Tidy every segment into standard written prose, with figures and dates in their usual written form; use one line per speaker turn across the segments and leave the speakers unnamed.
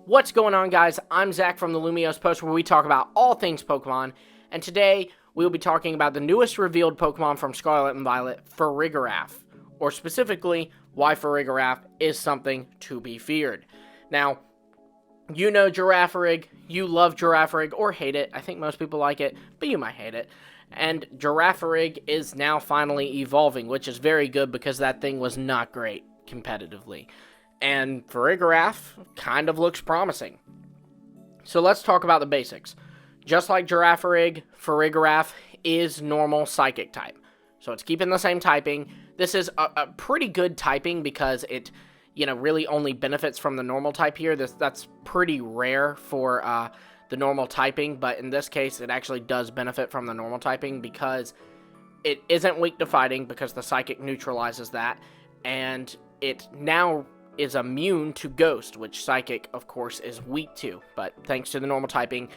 What's going on, guys? I'm Zach from the Lumios Post, where we talk about all things Pokemon, and today we'll be talking about the newest revealed Pokemon from Scarlet and Violet, Farigiraf, or specifically, why Farigiraf is something to be feared. Now, you know Girafarig, you love Girafarig, or hate it. I think most people like it, but you might hate it. And Girafarig is now finally evolving, which is very good because that thing was not great competitively. And Farigiraf kind of looks promising. So let's talk about the basics. Just like Girafarig, Farigiraf is normal Psychic type. So it's keeping the same typing. This is a pretty good typing because it, really only benefits from the normal type here. That's pretty rare for the normal typing, but in this case, it actually does benefit from the normal typing because it isn't weak to fighting because the Psychic neutralizes that, and it now is immune to Ghost, which Psychic, of course, is weak to. But thanks to the normal typing,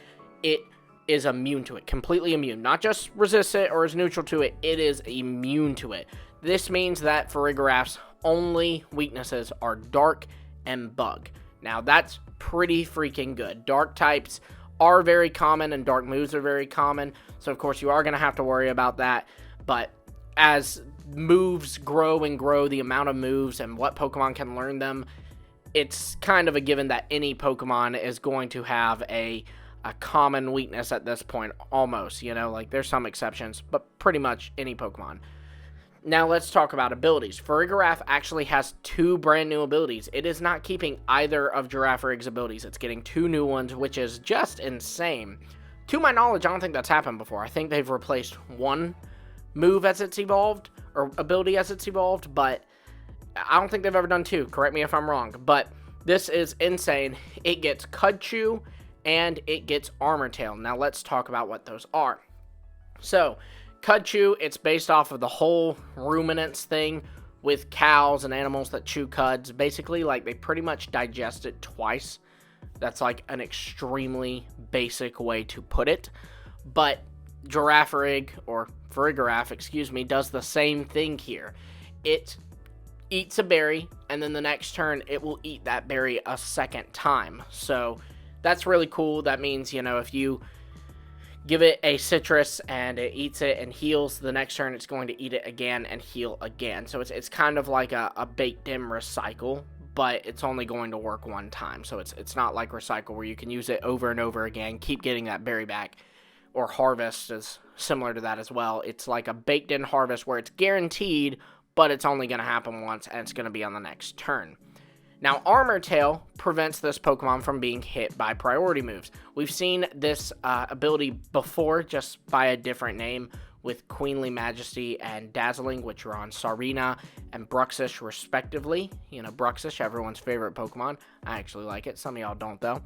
it is immune to it. Completely immune. Not just resists it or is neutral to it, it is immune to it. This means that Farigiraf's only weaknesses are Dark and Bug. Now, that's pretty freaking good. Dark types are very common, and Dark moves are very common. So, of course, you are going to have to worry about that. But as moves grow and grow, the amount of moves and what Pokemon can learn them, it's kind of a given that any Pokemon is going to have a common weakness at this point, almost, there's some exceptions, but pretty much any Pokemon. Now let's talk about abilities. Farigiraf actually has 2 brand new abilities. It is not keeping either of Girafarig's abilities. It's getting 2 new ones, which is just insane. To my knowledge, I don't think that's happened before. I think they've replaced one move as it's evolved, or ability as it's evolved, but I don't think they've ever done 2. Correct me if I'm wrong, but this is insane. It gets Cudchew, and it gets Armor Tail. Now let's talk about what those are. So, Cudchew, it's based off of the whole ruminants thing with cows and animals that chew cuds. Basically, they pretty much digest it twice. That's an extremely basic way to put it. But Girafarig, or Farigiraf, does the same thing here. It eats a berry, and then the next turn, it will eat that berry a second time. So, that's really cool. That means, if you give it a citrus and it eats it and heals, the next turn it's going to eat it again and heal again. So it's kind of like a baked-in recycle, but it's only going to work one time. So it's not like recycle where you can use it over and over again, keep getting that berry back. Or harvest is similar to that as well. It's like a baked-in harvest where it's guaranteed, but it's only going to happen once and it's going to be on the next turn. Now, Armor Tail prevents this Pokemon from being hit by priority moves. We've seen this ability before, just by a different name, with Queenly Majesty and Dazzling, which are on Sarina and Bruxish, respectively. Bruxish, everyone's favorite Pokemon. I actually like it. Some of y'all don't, though.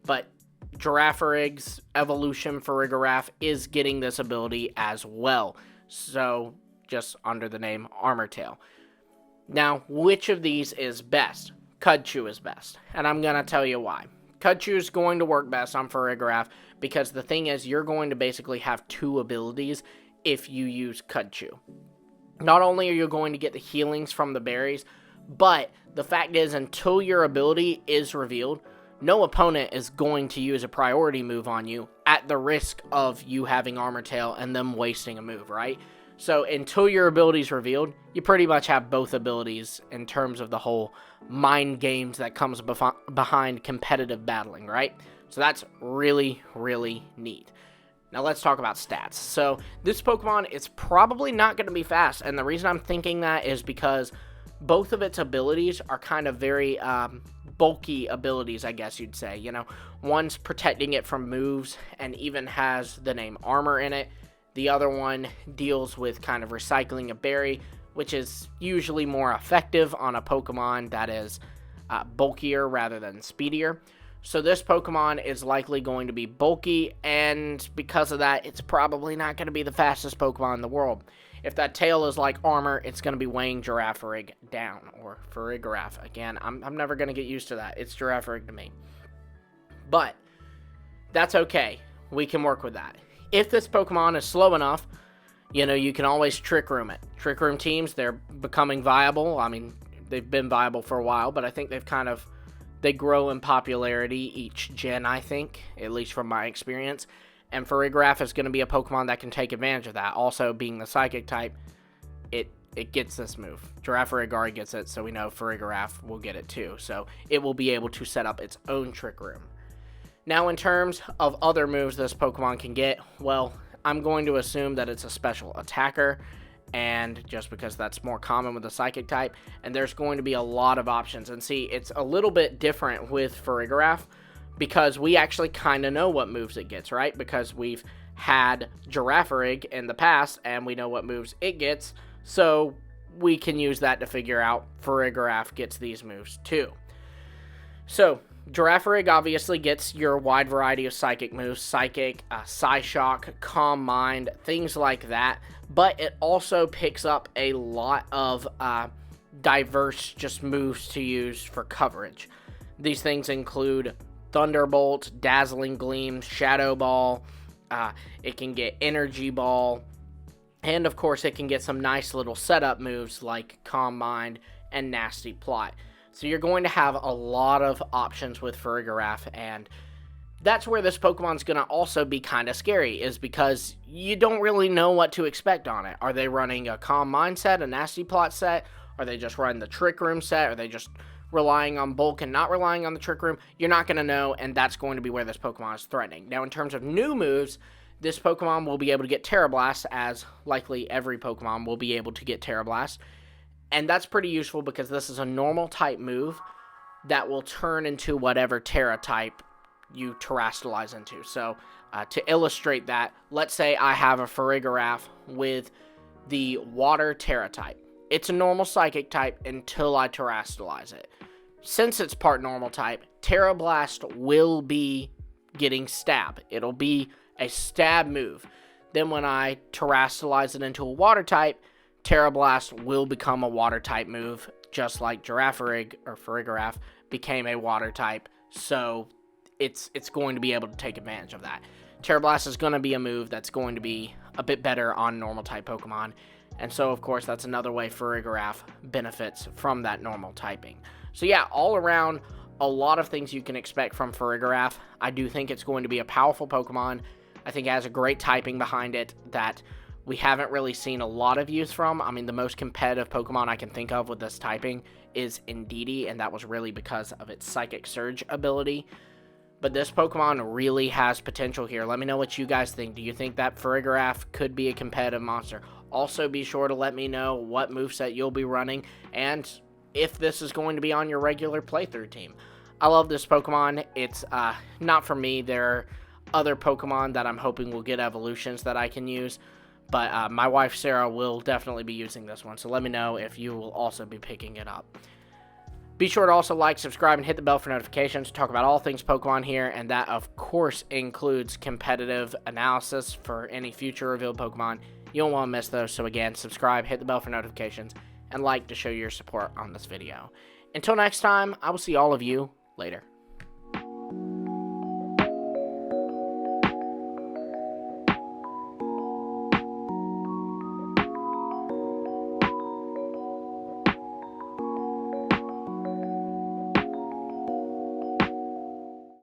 But Girafarig's evolution, Farigiraf, is getting this ability as well. So, just under the name Armor Tail. Now, which of these is best? Cudchew is best, and I'm going to tell you why. Cudchew is going to work best on Farigiraf because the thing is, you're going to basically have 2 abilities if you use Cudchew. Not only are you going to get the healings from the berries, but the fact is, until your ability is revealed, no opponent is going to use a priority move on you at the risk of you having Armor Tail and them wasting a move, right? So until your ability is revealed, you pretty much have both abilities in terms of the whole mind games that comes behind competitive battling, right? So that's really, really neat. Now let's talk about stats. So this Pokemon is probably not going to be fast, and the reason I'm thinking that is because both of its abilities are kind of very bulky abilities, I guess you'd say. One's protecting it from moves and even has the name Armor in it. The other one deals with kind of recycling a berry, which is usually more effective on a Pokemon that is bulkier rather than speedier. So this Pokemon is likely going to be bulky, and because of that, it's probably not going to be the fastest Pokemon in the world. If that tail is like Armor, it's going to be weighing Girafarig down, or Farigiraf. Again, I'm never going to get used to that. It's Girafarig to me. But that's okay. We can work with that. If this Pokemon is slow enough, you can always Trick Room it. Trick Room teams, they're becoming viable. I mean, they've been viable for a while, but I think they've kind of they grow in popularity each gen, I think, at least from my experience. And Farigiraf is going to be a Pokemon that can take advantage of that. Also, being the Psychic type, it gets this move. Girafarig already gets it, so we know Farigiraf will get it too. So it will be able to set up its own Trick Room. Now, in terms of other moves this Pokemon can get, well, I'm going to assume that it's a special attacker, and just because that's more common with the Psychic type, and there's going to be a lot of options. And see, it's a little bit different with Farigiraf, because we actually kind of know what moves it gets, right? Because we've had Girafarig in the past, and we know what moves it gets, so we can use that to figure out Farigiraf gets these moves too. So, Girafarig obviously gets your wide variety of Psychic moves, Psychic, Psyshock, Calm Mind, things like that, but it also picks up a lot of diverse just moves to use for coverage. These things include Thunderbolt, Dazzling Gleam, Shadow Ball, it can get Energy Ball, and of course it can get some nice little setup moves like Calm Mind and Nasty Plot. So you're going to have a lot of options with Farigiraf, and that's where this Pokemon's going to also be kind of scary, is because you don't really know what to expect on it. Are they running a Calm Mind set, a Nasty Plot set? Are they just running the Trick Room set? Are they just relying on Bulk and not relying on the Trick Room? You're not going to know, and that's going to be where this Pokemon is threatening. Now, in terms of new moves, this Pokemon will be able to get Terra Blast, as likely every Pokemon will be able to get Terra Blast. And that's pretty useful because this is a normal type move that will turn into whatever Terra type you terrestrialize into. So, to illustrate that, let's say I have a Farigiraf with the Water Terra type. It's a normal Psychic type until I terrestrialize it. Since it's part normal type, Terra Blast will be getting Stab. It'll be a Stab move. Then when I terrestrialize it into a Water type, Terra Blast will become a Water type move, just like Girafarig or Farigiraf became a Water type. So it's going to be able to take advantage of that. Terra Blast is going to be a move that's going to be a bit better on normal type Pokemon. And so, of course, that's another way Farigiraf benefits from that normal typing. So yeah, all around, a lot of things you can expect from Farigiraf. I do think it's going to be a powerful Pokemon. I think it has a great typing behind it that we haven't really seen a lot of use from. I mean, the most competitive Pokemon I can think of with this typing is Indeedee, and that was really because of its Psychic Surge ability. But this Pokemon really has potential here. Let me know what you guys think. Do you think that Farigiraf could be a competitive monster? Also, be sure to let me know what moveset you'll be running, and if this is going to be on your regular playthrough team. I love this Pokemon. It's not for me. There are other Pokemon that I'm hoping will get evolutions that I can use. But my wife, Sarah, will definitely be using this one. So let me know if you will also be picking it up. Be sure to also like, subscribe, and hit the bell for notifications to talk about all things Pokemon here. And that, of course, includes competitive analysis for any future revealed Pokemon. You don't want to miss those. So again, subscribe, hit the bell for notifications, and like to show your support on this video. Until next time, I will see all of you later.